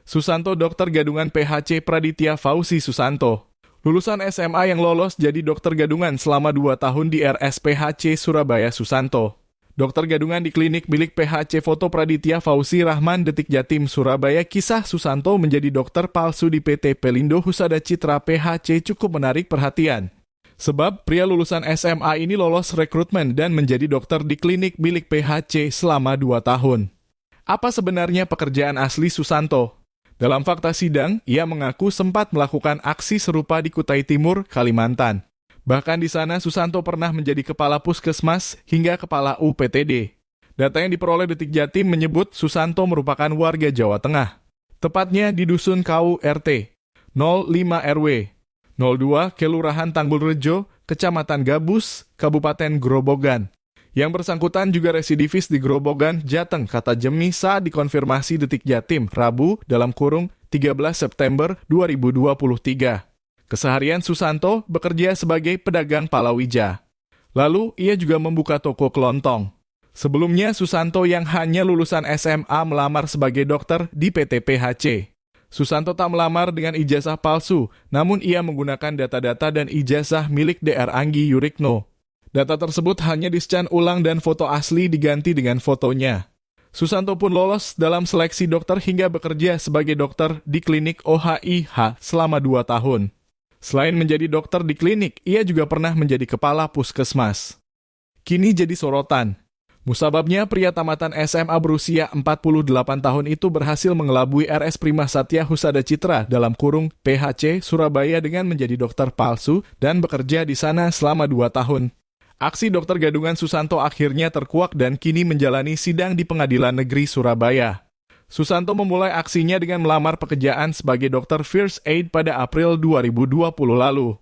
Susanto dokter gadungan PHC Praditya Fauzi Susanto. Lulusan SMA yang lolos jadi dokter gadungan selama 2 tahun di RSPHC Surabaya Susanto. Dokter gadungan di klinik milik PHC Foto Praditya Fauzi Rahman Detik Jatim Surabaya. Kisah Susanto menjadi dokter palsu di PT Pelindo Husada Citra PHC cukup menarik perhatian. Sebab pria lulusan SMA ini lolos rekrutmen dan menjadi dokter di klinik milik PHC selama 2 tahun. Apa sebenarnya pekerjaan asli Susanto? Dalam fakta sidang, ia mengaku sempat melakukan aksi serupa di Kutai Timur, Kalimantan. Bahkan di sana Susanto pernah menjadi kepala puskesmas hingga kepala UPTD. Data yang diperoleh Detik Jatim menyebut Susanto merupakan warga Jawa Tengah. Tepatnya di Dusun Kau RT 05 RW 02 Kelurahan Tanggul Rejo, Kecamatan Gabus, Kabupaten Grobogan. Yang bersangkutan juga residivis di Grobogan, Jateng, kata Jemi saat dikonfirmasi Detik Jatim, Rabu, (13 September 2023. Keseharian Susanto bekerja sebagai pedagang palawija. Lalu, ia juga membuka toko kelontong. Sebelumnya, Susanto yang hanya lulusan SMA melamar sebagai dokter di PT PHC. Susanto tak melamar dengan ijazah palsu, namun ia menggunakan data-data dan ijazah milik Dr. Anggi Yurikno. Data tersebut hanya di-scan ulang dan foto asli diganti dengan fotonya. Susanto pun lolos dalam seleksi dokter hingga bekerja sebagai dokter di klinik OHIH selama 2 tahun. Selain menjadi dokter di klinik, ia juga pernah menjadi kepala puskesmas. Kini jadi sorotan. Musababnya pria tamatan SMA berusia 48 tahun itu berhasil mengelabui RS Prima Satya Husada Citra (PHC) Surabaya dengan menjadi dokter palsu dan bekerja di sana selama 2 tahun. Aksi dokter gadungan Susanto akhirnya terkuak dan kini menjalani sidang di Pengadilan Negeri Surabaya. Susanto memulai aksinya dengan melamar pekerjaan sebagai dokter First Aid pada April 2020 lalu.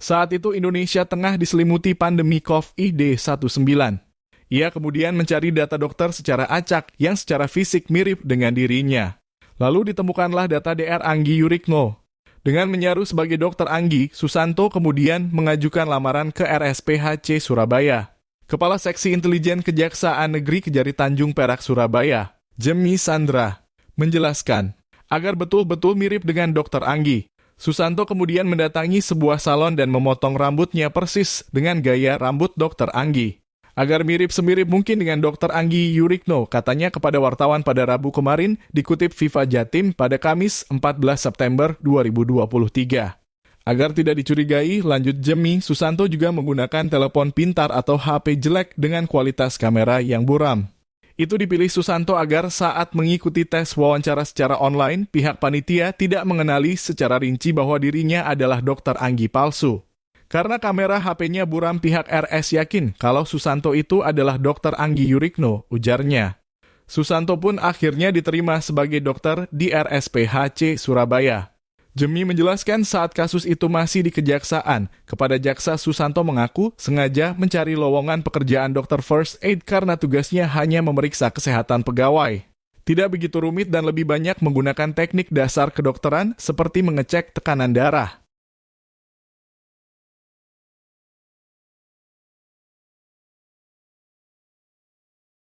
Saat itu Indonesia tengah diselimuti pandemi COVID-19. Ia kemudian mencari data dokter secara acak yang secara fisik mirip dengan dirinya. Lalu ditemukanlah data Dr. Anggi Yurikno. Dengan menyaru sebagai dokter Anggi, Susanto kemudian mengajukan lamaran ke RSPHC Surabaya. Kepala Seksi Intelijen Kejaksaan Negeri Kejari Tanjung Perak Surabaya, Jemi Sandra, menjelaskan, agar betul-betul mirip dengan dokter Anggi. Susanto kemudian mendatangi sebuah salon dan memotong rambutnya persis dengan gaya rambut dokter Anggi. Agar mirip semirip mungkin dengan dokter Anggi Yurikno, katanya kepada wartawan pada Rabu kemarin, dikutip Viva Jatim pada Kamis 14 September 2023. Agar tidak dicurigai, lanjut Jemi, Susanto juga menggunakan telepon pintar atau HP jelek dengan kualitas kamera yang buram. Itu dipilih Susanto agar saat mengikuti tes wawancara secara online, pihak panitia tidak mengenali secara rinci bahwa dirinya adalah dokter Anggi palsu. Karena kamera HP-nya buram, pihak RS yakin kalau Susanto itu adalah dokter Anggi Yurikno, ujarnya. Susanto pun akhirnya diterima sebagai dokter di RSPHC Surabaya. Jemi menjelaskan saat kasus itu masih di kejaksaan, kepada jaksa Susanto mengaku sengaja mencari lowongan pekerjaan dokter First Aid karena tugasnya hanya memeriksa kesehatan pegawai. Tidak begitu rumit dan lebih banyak menggunakan teknik dasar kedokteran seperti mengecek tekanan darah.